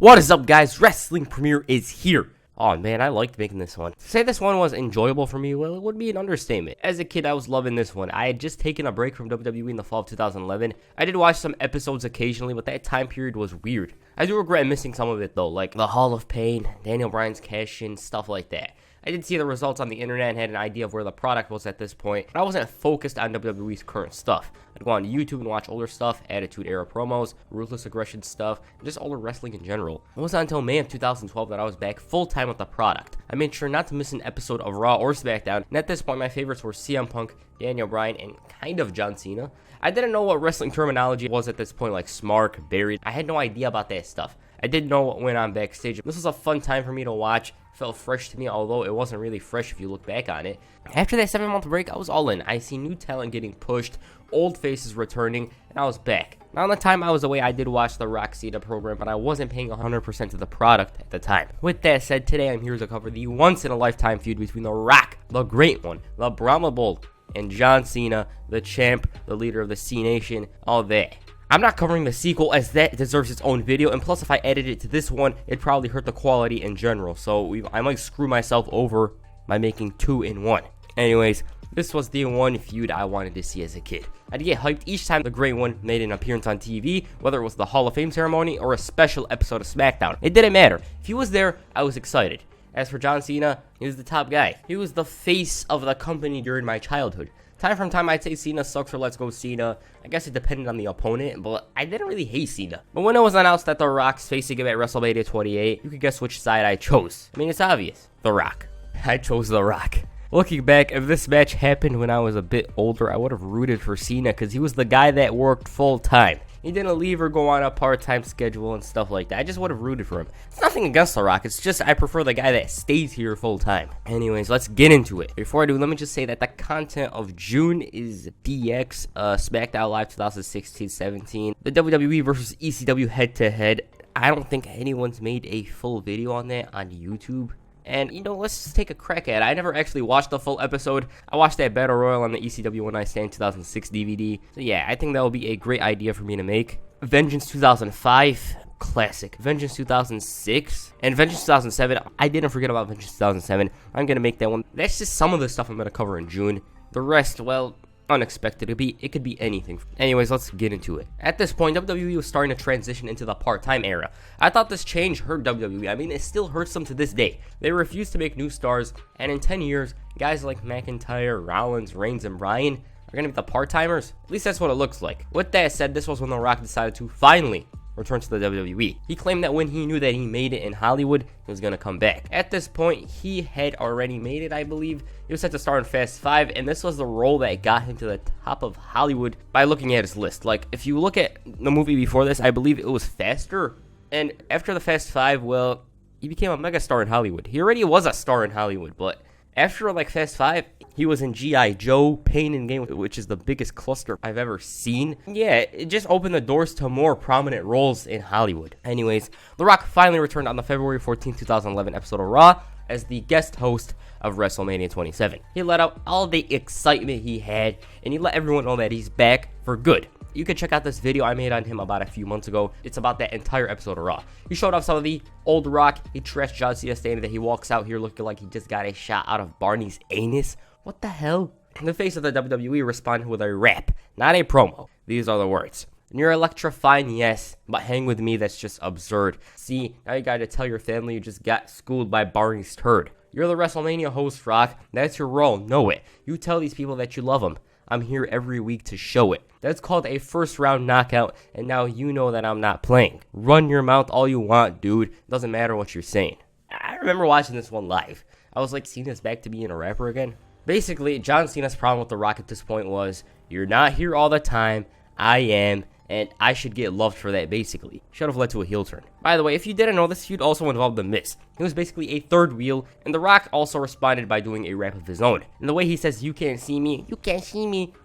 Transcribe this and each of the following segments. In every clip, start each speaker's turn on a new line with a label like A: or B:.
A: What is up, guys? Wrestling Premiere is here. Oh man, I liked making this one. To say this one was enjoyable for me, well, it would be an understatement. As a kid, I was loving this one. I had just taken a break from WWE in the fall of 2011. I did watch some episodes occasionally, but that time period was weird. I do regret missing some of it though, like the Hall of Pain, Daniel Bryan's cash-in, stuff like that. I did see the results on the internet and had an idea of where the product was at this point, but I wasn't focused on WWE's current stuff. I'd go on YouTube and watch older stuff, Attitude Era promos, Ruthless Aggression stuff, and just older wrestling in general. It wasn't until May of 2012 that I was back full-time with the product. I made sure not to miss an episode of Raw or SmackDown, and at this point my favorites were CM Punk, Daniel Bryan, and kind of John Cena. I didn't know what wrestling terminology was at this point, like smark, buried. I had no idea about that stuff. I didn't know what went on backstage. This was a fun time for me to watch. Felt fresh to me, although it wasn't really fresh if you look back on it. After that 7-month break, I was all in. I see new talent getting pushed, old faces returning, and I was back. Now, on the time I was away, I did watch the Rock Cena program, but I wasn't paying 100% to the product at the time. With that said, today I'm here to cover the once-in-a-lifetime feud between The Rock, the Great One, the Brahma Bull, and John Cena, the champ, the leader of the C Nation, all that. I'm not covering the sequel as that deserves its own video, and plus if I edited it to this one, it'd probably hurt the quality in general, so I might screw myself over by making 2 in 1. Anyways, this was the one feud I wanted to see as a kid. I'd get hyped each time the Great One made an appearance on TV, whether it was the Hall of Fame ceremony or a special episode of SmackDown. It didn't matter. If he was there, I was excited. As for John Cena, he was the top guy. He was the face of the company during my childhood. Time from time, I'd say Cena sucks or let's go Cena. I guess it depended on the opponent, but I didn't really hate Cena. But when it was announced that The Rock's facing him at WrestleMania 28, you could guess which side I chose. I mean, it's obvious. The Rock. I chose The Rock. Looking back, if this match happened when I was a bit older, I would have rooted for Cena because he was the guy that worked full time. He didn't leave or go on a part-time schedule and stuff like that. I just would have rooted for him. It's nothing against The Rock. It's just I prefer the guy that stays here full-time. Anyways, let's get into it. Before I do, let me just say that the content of June is DX, SmackDown Live 2016-17, the WWE versus ECW head-to-head. I don't think anyone's made a full video on that on YouTube. And, you know, let's just take a crack at it. I never actually watched the full episode. I watched that Battle Royal on the ECW One Night Stand 2006 DVD. So, yeah, I think that will be a great idea for me to make. Vengeance 2005, classic. Vengeance 2006, and Vengeance 2007. I didn't forget about Vengeance 2007. I'm going to make that one. That's just some of the stuff I'm going to cover in June. The rest, well, unexpected. It could be anything. Anyways, let's get into it. At this point, WWE was starting to transition into the part-time era. I thought this change hurt WWE. I mean, it still hurts them to this day. They refuse to make new stars, and in 10 years, guys like McIntyre, Rollins, Reigns, and Bryan are going to be the part-timers. At least that's what it looks like. With that said, this was when The Rock decided to finally return to the WWE. He claimed that when he knew that he made it in Hollywood, he was going to come back. At this point, he had already made it, I believe. He was set to star in Fast 5, and this was the role that got him to the top of Hollywood by looking at his list. Like, if you look at the movie before this, I believe it was Faster, and after the Fast 5, well, he became a megastar in Hollywood. He already was a star in Hollywood, but after, like, Fast 5, he was in G.I. Joe, Pain and Gain, which is the biggest cluster I've ever seen. Yeah, it just opened the doors to more prominent roles in Hollywood. Anyways, The Rock finally returned on the February 14, 2011 episode of Raw as the guest host of WrestleMania 27. He let out all the excitement he had, and he let everyone know that he's back for good. You can check out this video I made on him about a few months ago. It's about that entire episode of Raw. He showed off some of the old Rock. He trashed John Cena, stating that he walks out here looking like he just got a shot out of Barney's anus. What the hell? The face of the WWE responded with a rap, not a promo. These are the words. You're electrifying, yes, but hang with me, that's just absurd. See, now you gotta tell your family you just got schooled by Barney's turd. You're the WrestleMania host, Rock. That's your role, know it. You tell these people that you love them. I'm here every week to show it. That's called a first-round knockout, and now you know that I'm not playing. Run your mouth all you want, dude. Doesn't matter what you're saying. I remember watching this one live. I was like, Cena's back to being a rapper again. Basically, John Cena's problem with The Rock at this point was, you're not here all the time, I am, and I should get loved for that, basically. Should have led to a heel turn. By the way, if you didn't know, this feud also involved The Miz. He was basically a third wheel, and The Rock also responded by doing a rap of his own. And the way he says, you can't see me,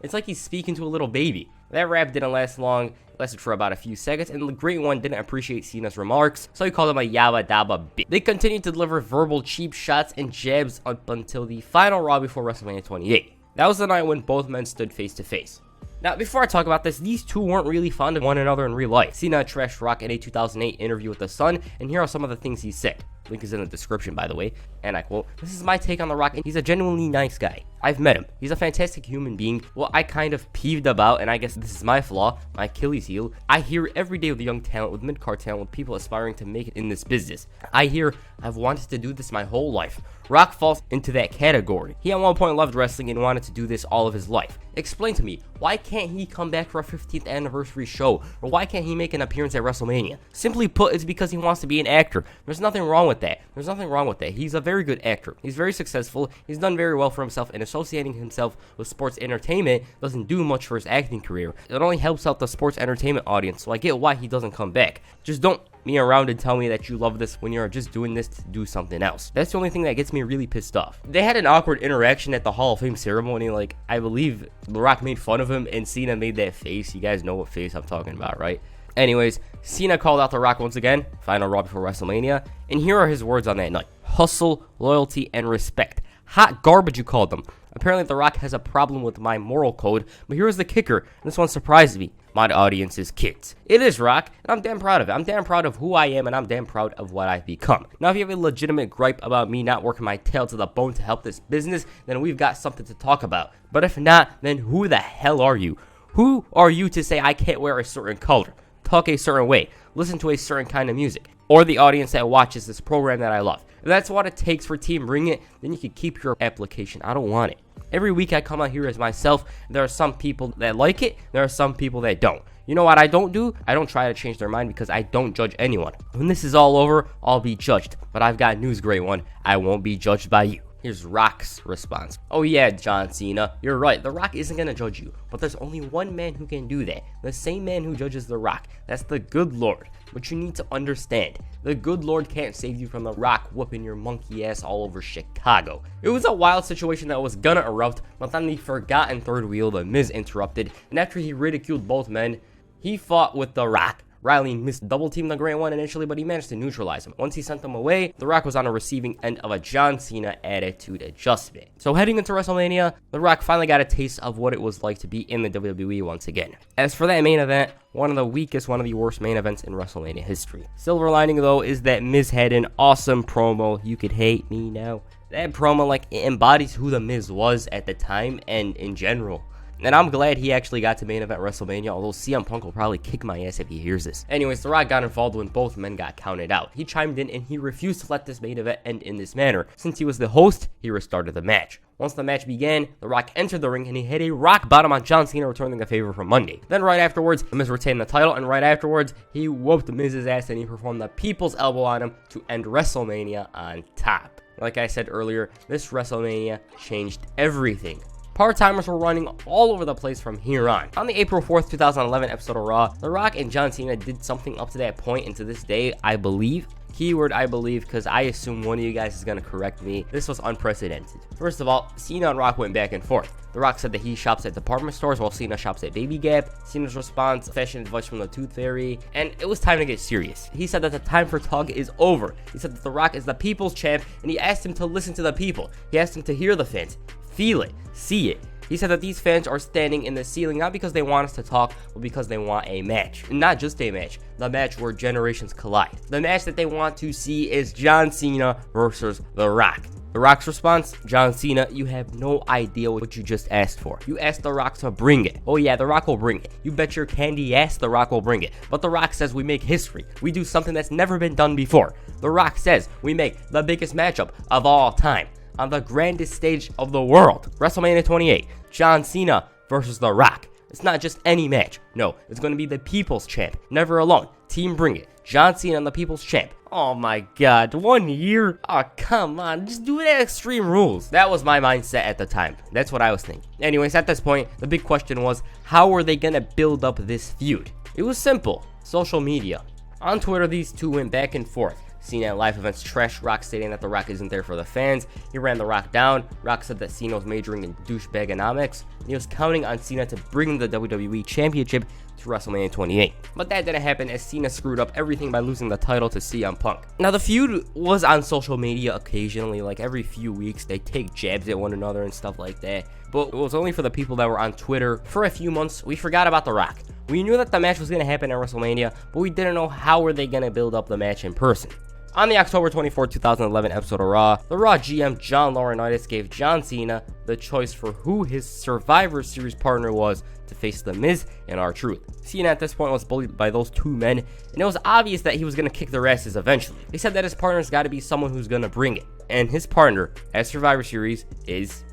A: it's like he's speaking to a little baby. That rap didn't last long. It lasted for about a few seconds, and the Great One didn't appreciate Cena's remarks, so he called him a yabba dabba bitch. They continued to deliver verbal cheap shots and jabs up until the final Raw before WrestleMania 28. That was the night when both men stood face to face. Now, before I talk about this, these two weren't really fond of one another in real life. Cena trashed Rock in a 2008 interview with The Sun, and here are some of the things he said. Link is in the description, by the way. And I quote, "This is my take on The Rock, and he's a genuinely nice guy. I've met him. He's a fantastic human being. What I kind of peeved about, and I guess this is my flaw, my Achilles heel, I hear every day with young talent, with mid-card talent, with people aspiring to make it in this business. I hear, I've wanted to do this my whole life. Rock falls into that category. He at one point loved wrestling and wanted to do this all of his life. Explain to me, why can't he come back for a 15th anniversary show? Or why can't he make an appearance at WrestleMania? Simply put, it's because he wants to be an actor. There's nothing wrong with that. There's nothing wrong with that. He's a very good actor. He's very successful. He's done very well for himself, and associating himself with sports entertainment doesn't do much for his acting career. It only helps out the sports entertainment audience, so I get why he doesn't come back. Just don't me around and tell me that you love this when you're just doing this to do something else. That's the only thing that gets me really pissed off. They had an awkward interaction at the Hall of Fame ceremony. Like, I believe The Rock made fun of him and Cena made that face. You guys know what face I'm talking about, right? Anyways, Cena called out The Rock once again, final Raw before WrestleMania, and here are his words on that night. Hustle, loyalty, and respect. Hot garbage, you called them. Apparently, The Rock has a problem with my moral code, but here's the kicker, and this one surprised me. My audience is kids. It is, Rock, and I'm damn proud of it. I'm damn proud of who I am, and I'm damn proud of what I've become. Now, if you have a legitimate gripe about me not working my tail to the bone to help this business, then we've got something to talk about. But if not, then who the hell are you? Who are you to say I can't wear a certain color, talk a certain way, listen to a certain kind of music, or the audience that watches this program that I love? If that's what it takes for Team Bring It, then you can keep your application. I don't want it. Every week I come out here as myself. There are some people that like it. There are some people that don't. You know what I don't do? I don't try to change their mind because I don't judge anyone. When this is all over, I'll be judged. But I've got news, great one. I won't be judged by you. Here's Rock's response. Oh yeah, John Cena, you're right. The Rock isn't going to judge you. But there's only one man who can do that. The same man who judges The Rock. That's the good Lord. But you need to understand, the good Lord can't save you from The Rock whooping your monkey ass all over Chicago. It was a wild situation that was gonna erupt, but then the forgotten third wheel, The Miz, interrupted. And after he ridiculed both men, he fought with The Rock. Riley missed double-team the Great One initially, but he managed to neutralize him. Once he sent them away, The Rock was on a receiving end of a John Cena attitude adjustment. So heading into WrestleMania, The Rock finally got a taste of what it was like to be in the WWE once again. As for that main event, one of the weakest, one of the worst main events in WrestleMania history. Silver lining, though, is that Miz had an awesome promo. You could hate me now. That promo, like, it embodies who The Miz was at the time and in general. And I'm glad he actually got to main event WrestleMania, although CM Punk will probably kick my ass if he hears this. Anyways, The Rock got involved when both men got counted out. He chimed in and he refused to let this main event end in this manner. Since he was the host, he restarted the match. Once the match began, The Rock entered the ring and he hit a rock bottom on John Cena, returning a favor from Monday. Then right afterwards, The Miz retained the title, and right afterwards, he whooped Miz's ass and he performed the People's Elbow on him to end WrestleMania on top. Like I said earlier, this WrestleMania changed everything. Part-timers were running all over the place from here on. On the April 4th, 2011 episode of Raw, The Rock and John Cena did something up to that point and to this day, I believe. Keyword I believe, because I assume one of you guys is going to correct me. This was unprecedented. First of all, Cena and Rock went back and forth. The Rock said that he shops at department stores while Cena shops at Baby Gap. Cena's response, fashion advice from the Tooth Fairy, and it was time to get serious. He said that the time for talk is over. He said that The Rock is the people's champ, and he asked him to listen to the people. He asked him to hear the fans, feel it, see it. He said that these fans are standing in the ceiling not because they want us to talk, but because they want a match. And not just a match, the match where generations collide. The match that they want to see is John Cena versus The Rock. The Rock's response, John Cena, you have no idea what you just asked for. You asked The Rock to bring it. Oh yeah, The Rock will bring it. You bet your candy ass The Rock will bring it. But The Rock says we make history. We do something that's never been done before. The Rock says we make the biggest matchup of all time on the grandest stage of the world. WrestleMania 28, John Cena versus The Rock. It's not just any match. No, it's going to be the People's Champ. Never alone. Team Bring It. John Cena and the People's Champ. Oh my god, 1 year? Oh, come on, just do it at Extreme Rules. That was my mindset at the time. That's what I was thinking. Anyways, at this point, the big question was, how were they going to build up this feud? It was simple. Social media. On Twitter, these two went back and forth. Cena at live events trashed Rock, stating that The Rock isn't there for the fans. He ran The Rock down. Rock said that Cena was majoring in douchebagonomics. He was counting on Cena to bring the WWE Championship to WrestleMania 28. But that didn't happen, as Cena screwed up everything by losing the title to CM Punk. Now, the feud was on social media occasionally, like every few weeks. They take jabs at one another and stuff like that. But it was only for the people that were on Twitter. For a few months, we forgot about The Rock. We knew that the match was going to happen at WrestleMania, but we didn't know how were they going to build up the match in person. On the October 24, 2011 episode of Raw, the Raw GM John Laurinaitis gave John Cena the choice for who his Survivor Series partner was to face The Miz and R-Truth. Cena at this point was bullied by those two men, and it was obvious that he was going to kick their asses eventually. They said that his partner's got to be someone who's going to bring it, and his partner at Survivor Series is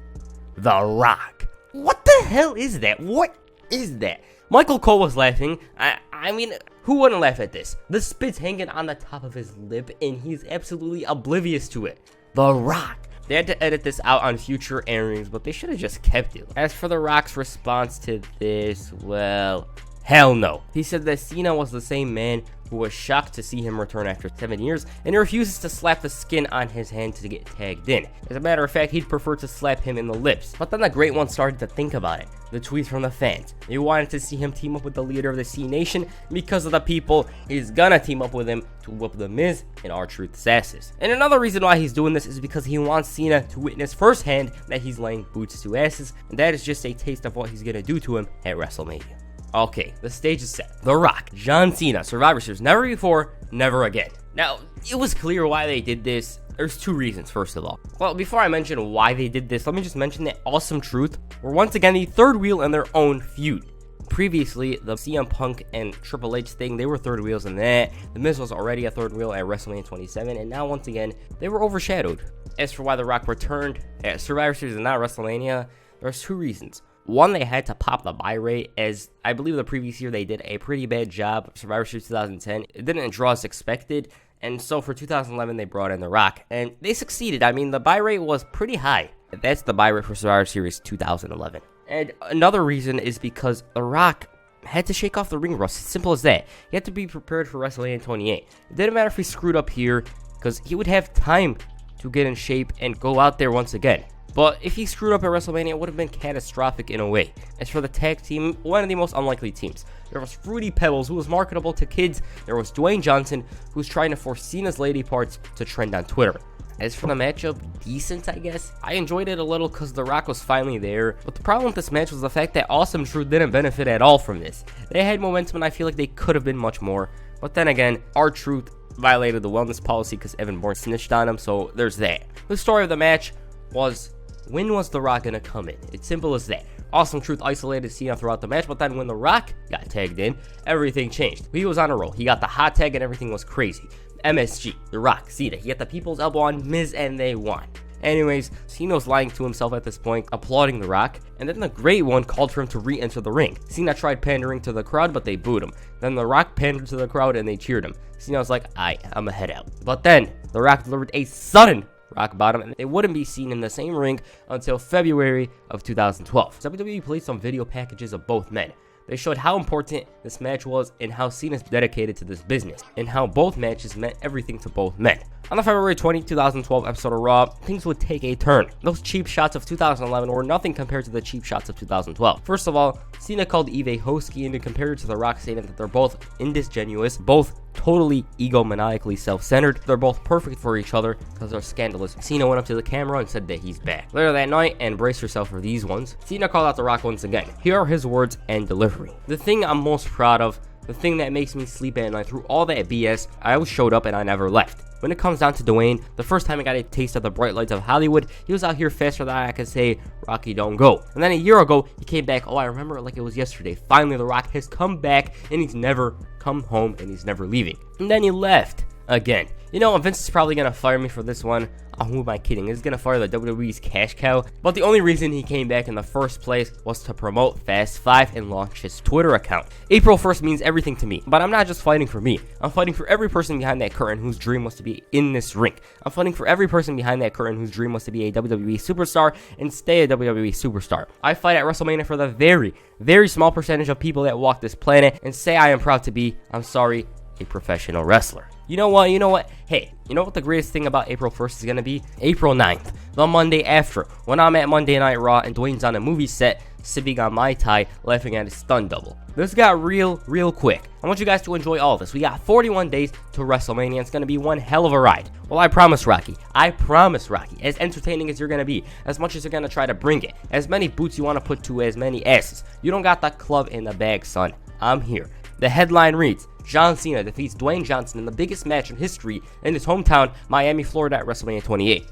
A: The Rock. What the hell is that? What is that? Michael Cole was laughing. I mean, who wouldn't laugh at this? The spit's hanging on the top of his lip, and he's absolutely oblivious to it. The Rock. They had to edit this out on future airings, but they should have just kept it. As for The Rock's response to this, well, hell no. He said that Cena was the same man who was shocked to see him return after 7 years, and he refuses to slap the skin on his hand to get tagged in. As a matter of fact, he'd prefer to slap him in the lips. But then the Great One started to think about it. The tweets from the fans. They wanted to see him team up with the leader of the C Nation. Because of the people, he's gonna team up with him to whoop The Miz and R-Truth's asses. And another reason why he's doing this is because he wants Cena to witness firsthand that he's laying boots to asses, and that is just a taste of what he's gonna do to him at WrestleMania. Okay, the stage is set. The Rock, John Cena, Survivor Series, never before, never again. Now, it was clear why they did this. There's two reasons, first of all. Well, before I mention why they did this, let me just mention that Awesome Truth were once again the third wheel in their own feud. Previously, the CM Punk and Triple H thing, they were third wheels in that. The Miz was already a third wheel at WrestleMania 27, and now once again, they were overshadowed. As for why The Rock returned at Survivor Series and not WrestleMania, there's two reasons. One, they had to pop the buy rate, as I believe the previous year they did a pretty bad job. Survivor Series 2010, it didn't draw as expected, and so for 2011 they brought in The Rock, and they succeeded. I mean, the buy rate was pretty high. That's the buy rate for Survivor Series 2011. And another reason is because The Rock had to shake off the ring rust. Simple as that. He had to be prepared for WrestleMania 28. It didn't matter if he screwed up here, because he would have time to get in shape and go out there once again. But if he screwed up at WrestleMania, it would have been catastrophic in a way. As for the tag team, one of the most unlikely teams. There was Fruity Pebbles, who was marketable to kids. There was Dwayne Johnson, who was trying to force Cena's lady parts to trend on Twitter. As for the matchup, decent, I guess. I enjoyed it a little because The Rock was finally there. But the problem with this match was the fact that Awesome Truth didn't benefit at all from this. They had momentum, and I feel like they could have been much more. But then again, R-Truth violated the wellness policy because Evan Bourne snitched on him, so there's that. The story of the match was, when was The Rock gonna come in? It's simple as that. Awesome Truth isolated Cena throughout the match, but then when The Rock got tagged in, everything changed. He was on a roll. He got the hot tag and everything was crazy. MSG, The Rock, Cena. He got the people's elbow on Miz and they won. Anyways, Cena was lying to himself at this point, applauding The Rock, and then the Great One called for him to re-enter the ring. Cena tried pandering to the crowd, but they booed him. Then The Rock pandered to the crowd and they cheered him. Cena was like, I'm a head out. But then, The Rock delivered a sudden rock bottom, and it wouldn't be seen in the same ring until February of 2012. WWE played some video packages of both men. They showed how important this match was and how Cena's dedicated to this business, and how both matches meant everything to both men. On the February 20, 2012 episode of Raw, things would take a turn. Those cheap shots of 2011 were nothing compared to the cheap shots of 2012. First of all, Cena called Eve hosky and compared her to The Rock, saying that they're both indisingenuous, both totally egomaniacally self-centered. They're both perfect for each other because they're scandalous. Cena went up to the camera and said that he's back. Later that night, and brace yourself for these ones, Cena called out The Rock once again. Here are his words and delivery. The thing I'm most proud of, the thing that makes me sleep at night through all that BS, I always showed up and I never left. When it comes down to Dwayne, the first time I got a taste of the bright lights of Hollywood, he was out here faster than I could say, Rocky, don't go. And then a year ago, he came back. Oh, I remember it like it was yesterday. Finally, The Rock has come back, and he's never come home, and he's never leaving. And then he left again. You know, Vince is probably going to fire me for this one. Oh, who am I kidding? He's going to fire the WWE's cash cow. But the only reason he came back in the first place was to promote Fast 5 and launch his Twitter account. April 1st means everything to me. But I'm not just fighting for me. I'm fighting for every person behind that curtain whose dream was to be in this ring. I'm fighting for every person behind that curtain whose dream was to be a WWE superstar and stay a WWE superstar. I fight at WrestleMania for the very, very small percentage of people that walk this planet and say I am proud to be, I'm sorry, a professional wrestler. You know what? Hey, you know what the greatest thing about April 1st is going to be? April 9th, the Monday after, when I'm at Monday Night Raw and Dwayne's on a movie set, sipping on Mai Tai, laughing at his stunt double. This got real quick. I want you guys to enjoy all of this. We got 41 days to WrestleMania. It's going to be one hell of a ride. Well, I promise, Rocky, as entertaining as you're going to be, as much as you're going to try to bring it, as many boots you want to put to as many asses, you don't got that club in the bag, son. I'm here. The headline reads, John Cena defeats Dwayne Johnson in the biggest match in history in his hometown, Miami, Florida at WrestleMania 28.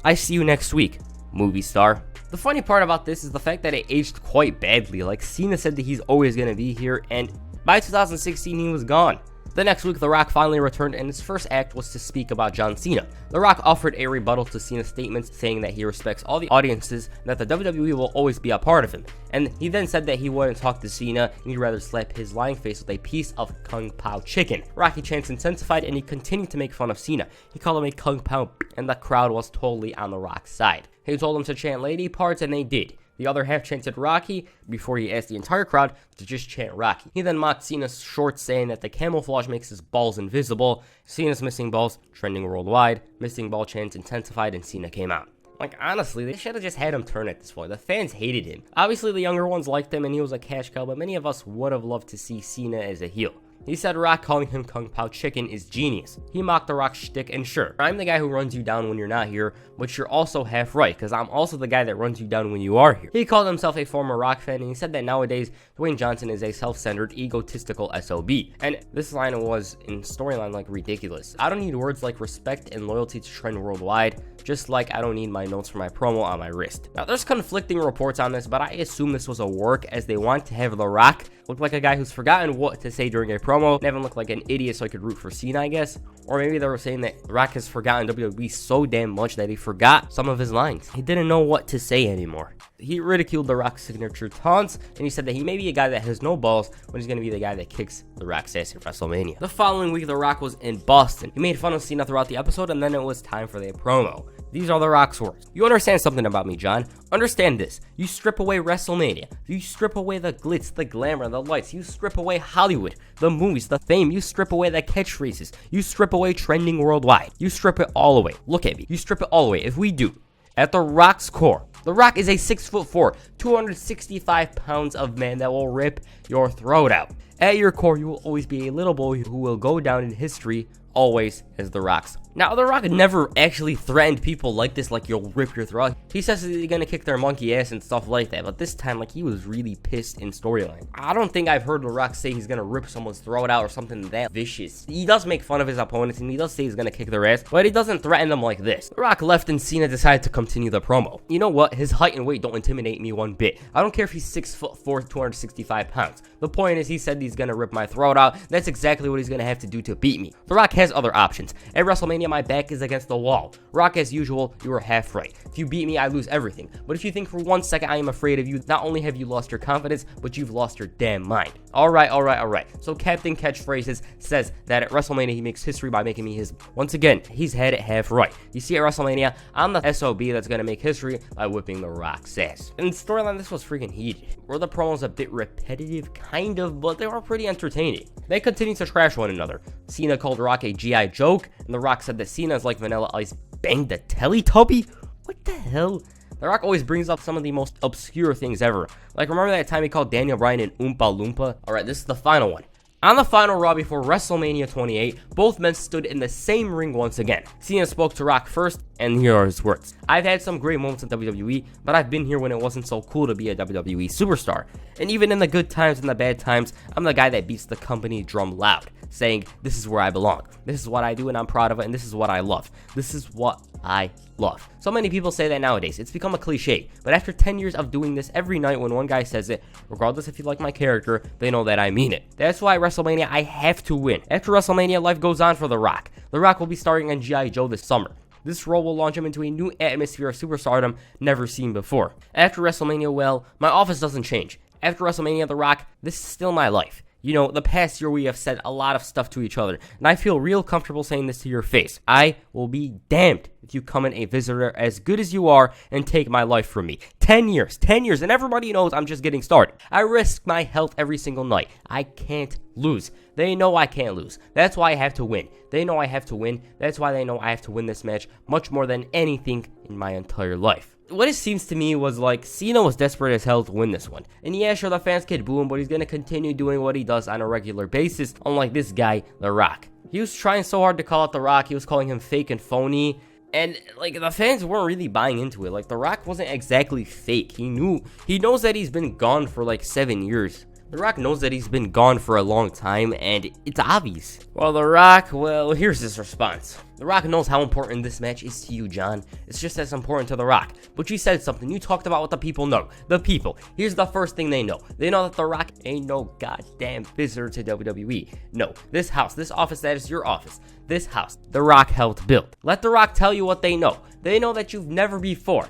A: I see you next week, movie star. The funny part about this is the fact that it aged quite badly. Like, Cena said that he's always going to be here, and by 2016 he was gone. The next week, The Rock finally returned, and his first act was to speak about John Cena. The Rock offered a rebuttal to Cena's statements, saying that he respects all the audiences, and that the WWE will always be a part of him. And he then said that he wouldn't talk to Cena, and he'd rather slap his lying face with a piece of Kung Pao chicken. Rocky chants intensified, and he continued to make fun of Cena. He called him a Kung Pao, and the crowd was totally on The Rock's side. He told them to chant lady parts, and they did. The other half chanted Rocky before he asked the entire crowd to just chant Rocky. He then mocked Cena's shorts, saying that the camouflage makes his balls invisible. Cena's missing balls trending worldwide. Missing ball chants intensified, and Cena came out. Like, honestly, they should have just had him turn at this point. The fans hated him. Obviously, the younger ones liked him, and he was a cash cow, but many of us would have loved to see Cena as a heel. He said Rock calling him Kung Pao Chicken is genius. He mocked the Rock shtick, and sure, I'm the guy who runs you down when you're not here, but you're also half right, because I'm also the guy that runs you down when you are here. He called himself a former Rock fan, and he said that nowadays, Dwayne Johnson is a self-centered, egotistical SOB. And this line was, in storyline, like, ridiculous. I don't need words like respect and loyalty to trend worldwide, just like I don't need my notes for my promo on my wrist. Now, there's conflicting reports on this, but I assume this was a work, as they want to have The Rock look like a guy who's forgotten what to say during a promo, and have him look like an idiot so I could root for Cena, I guess. Or maybe they were saying that The Rock has forgotten WWE so damn much that he forgot some of his lines. He didn't know what to say anymore. He ridiculed The Rock's signature taunts, and he said that he may be a guy that has no balls when he's going to be the guy that kicks The Rock's ass at WrestleMania. The following week, The Rock was in Boston. He made fun of Cena throughout the episode, and then it was time for the promo. These are The Rock's words. You understand something about me, John. Understand this. You strip away WrestleMania. You strip away the glitz, the glamour, the lights. You strip away Hollywood, the movies, the fame. You strip away the catchphrases. You strip away trending worldwide. You strip it all away. Look at me. You strip it all away. If we do, at The Rock's core, The Rock is a 6'4", 265 pounds of man that will rip your throat out. At your core, you will always be a little boy who will go down in history always as The Rock's. Now, The Rock never actually threatened people like this, like you'll rip your throat. He says that he's gonna kick their monkey ass and stuff like that, but this time, like, he was really pissed in storyline. I don't think I've heard The Rock say he's gonna rip someone's throat out or something that vicious. He does make fun of his opponents, and he does say he's gonna kick their ass, but he doesn't threaten them like this. The Rock left, and Cena decided to continue the promo. You know what? His height and weight don't intimidate me one bit. I don't care if he's 6'4", 265 pounds. The point is, he said he's gonna rip my throat out. That's exactly what he's gonna have to do to beat me. The Rock has other options. At WrestleMania, my back is against the wall. Rock, as usual, you are half right. If you beat me, I lose everything. But if you think for 1 second I am afraid of you, not only have you lost your confidence, but you've lost your damn mind. Alright. So Captain Catchphrases says that at WrestleMania he makes history by making me his. Once again, he's had it half right. You see, at WrestleMania, I'm the SOB that's gonna make history by whipping The Rock's ass. In storyline, this was freaking heated. Were the promos a bit repetitive? Kind of, but they were pretty entertaining. They continued to trash one another. Cena called Rock a G.I. joke, and The Rock said that Cena is like Vanilla Ice banged a Teletubby? What the hell? The Rock always brings up some of the most obscure things ever. Like, remember that time he called Daniel Bryan an Oompa Loompa? Alright, this is the final one. On the final Raw before WrestleMania 28, both men stood in the same ring once again. Cena spoke to Rock first, and here are his words. I've had some great moments in WWE, but I've been here when it wasn't so cool to be a WWE superstar. And even in the good times and the bad times, I'm the guy that beats the company drum loud, saying, this is where I belong. This is what I do and I'm proud of it, and this is what I love. This is what I love. So many people say that nowadays. It's become a cliche. But after 10 years of doing this every night, when one guy says it, regardless if you like my character, they know that I mean it. That's why at WrestleMania, I have to win. After WrestleMania, life goes on for The Rock. The Rock will be starring on G.I. Joe this summer. This role will launch him into a new atmosphere of superstardom never seen before. After WrestleMania, well, my office doesn't change. After WrestleMania, The Rock, this is still my life. You know, the past year we have said a lot of stuff to each other, and I feel real comfortable saying this to your face. I will be damned if you come in a visitor as good as you are and take my life from me. 10 years, and everybody knows I'm just getting started. I risk my health every single night. I can't lose. They know I can't lose. That's why I have to win. They know I have to win. That's why they know I have to win this match much more than anything in my entire life. What it seems to me was like Cena was desperate as hell to win this one. And yeah, sure, the fans could boo him, but he's going to continue doing what he does on a regular basis, unlike this guy, The Rock. He was trying so hard to call out The Rock. He was calling him fake and phony. And, like, the fans weren't really buying into it. Like, The Rock wasn't exactly fake. He knows that he's been gone for, like, 7 years. The Rock knows that he's been gone for a long time, and it's obvious. Well, The Rock, well, here's his response. The Rock knows how important this match is to you, John. It's just as important to The Rock. But you said something. You talked about what the people know. The people. Here's the first thing they know. They know that The Rock ain't no goddamn visitor to WWE. No, this house, this office, that is your office. This house, The Rock helped build. Let The Rock tell you what they know. They know that you've never before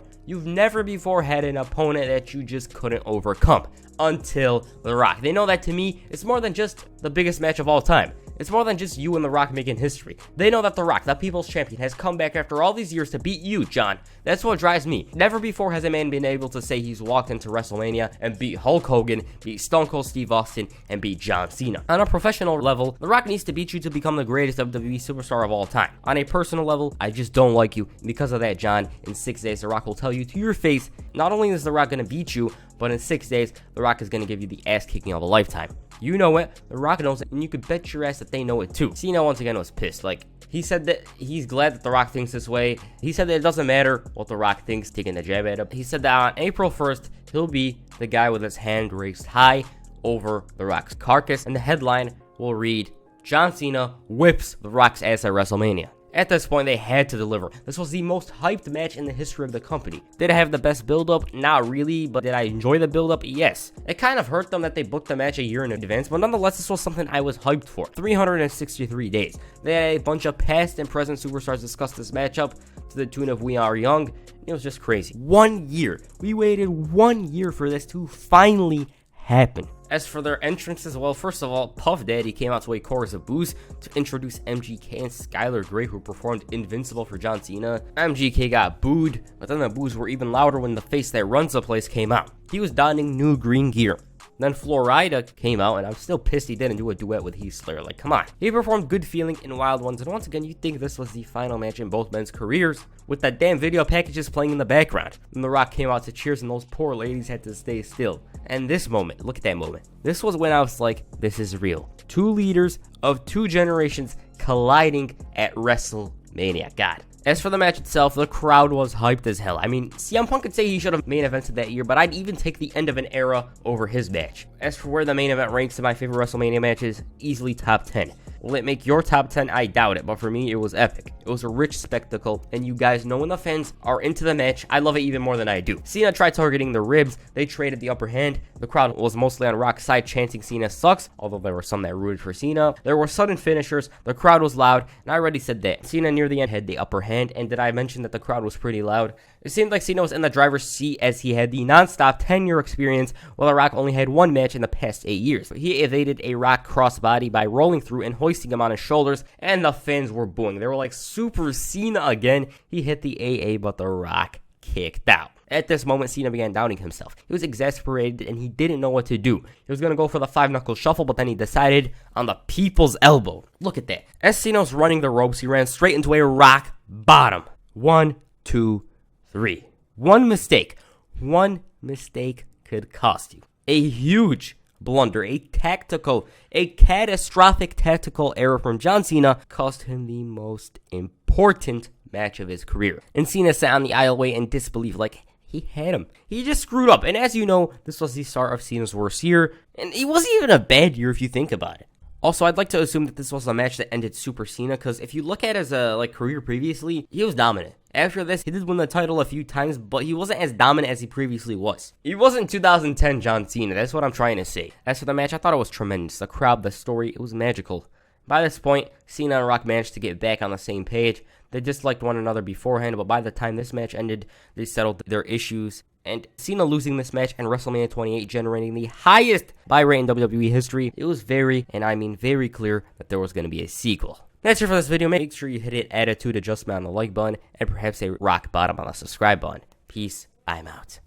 A: had an opponent that you just couldn't overcome until The Rock. They know that to me, it's more than just the biggest match of all time. It's more than just you and The Rock making history. They know that The Rock, the People's Champion, has come back after all these years to beat you, John. That's what drives me. Never before has a man been able to say he's walked into WrestleMania and beat Hulk Hogan, beat Stone Cold Steve Austin, and beat John Cena. On a professional level, The Rock needs to beat you to become the greatest WWE superstar of all time. On a personal level, I just don't like you. And because of that, John, in 6 days, The Rock will tell you to your face, not only is The Rock going to beat you, but in 6 days, The Rock is going to give you the ass kicking of a lifetime. You know it, The Rock knows it, and you could bet your ass that they know it too. Cena once again was pissed. Like, he said that he's glad that The Rock thinks this way. He said that it doesn't matter what The Rock thinks, taking the jab at him. He said that on April 1st, he'll be the guy with his hand raised high over The Rock's carcass, and the headline will read, John Cena whips The Rock's ass at WrestleMania. At this point, they had to deliver. This was the most hyped match in the history of the company. Did I have the best build-up? Not really, but did I enjoy the build-up? Yes. It kind of hurt them that they booked the match a year in advance, but nonetheless, this was something I was hyped for. 363 days. They had a bunch of past and present superstars discuss this matchup to the tune of We Are Young. It was just crazy. 1 year. We waited 1 year for this to finally happen. As for their entrances, well, first of all, Puff Daddy came out to a chorus of boos to introduce MGK and Skylar Grey, who performed Invincible for John Cena. MGK got booed, but then the boos were even louder when the face that runs the place came out. He was donning new green gear. Then Florida came out, and I'm still pissed he didn't do a duet with Heath Slater. Like, come on. He performed Good Feeling in Wild Ones, and once again, you'd think this was the final match in both men's careers, with that damn video packages playing in the background. Then The Rock came out to cheers, and those poor ladies had to stay still. And this moment, look at that moment. This was when I was like, this is real. Two leaders of two generations colliding at WrestleMania. God. As for the match itself, the crowd was hyped as hell. I mean, CM Punk could say he should have main evented that year, but I'd even take the end of an era over his match. As for where the main event ranks in my favorite WrestleMania matches, easily top 10. Will it make your top 10? I doubt it, but for me, it was epic. It was a rich spectacle, and you guys know when the fans are into the match, I love it even more than I do. Cena tried targeting the ribs, they traded the upper hand. The crowd was mostly on Rock's side chanting Cena sucks, although there were some that rooted for Cena. There were sudden finishers, the crowd was loud, and I already said that. Cena near the end had the upper hand, and did I mention that the crowd was pretty loud? It seemed like Cena was in the driver's seat as he had the non-stop 10-year experience, while The Rock only had one match in the past 8 years. He evaded a Rock crossbody by rolling through and hoisting him on his shoulders, and the fans were booing. They were like, Super Cena again. He hit the AA, but The Rock kicked out. At this moment, Cena began doubting himself. He was exasperated, and he didn't know what to do. He was going to go for the 5-knuckle shuffle, but then he decided on the people's elbow. Look at that. As Cena was running the ropes, he ran straight into a rock bottom. 1, 2, 3. One mistake could cost you. A huge blunder, a catastrophic tactical error from John Cena cost him the most important match of his career. And Cena sat on the aisleway in disbelief like he had him. He just screwed up. And as you know, this was the start of Cena's worst year. And it wasn't even a bad year if you think about it. Also, I'd like to assume that this was a match that ended Super Cena, because if you look at his career previously, he was dominant. After this, he did win the title a few times, but he wasn't as dominant as he previously was. He wasn't 2010 John Cena, that's what I'm trying to say. As for the match, I thought it was tremendous. The crowd, the story, it was magical. By this point, Cena and Rock managed to get back on the same page. They disliked one another beforehand, but by the time this match ended, they settled their issues. And Cena losing this match and WrestleMania 28 generating the highest buy rate in WWE history, it was very, and I mean very clear that there was going to be a sequel. That's it for this video. Make sure you hit an attitude adjustment on the like button and perhaps a rock bottom on the subscribe button. Peace. I'm out.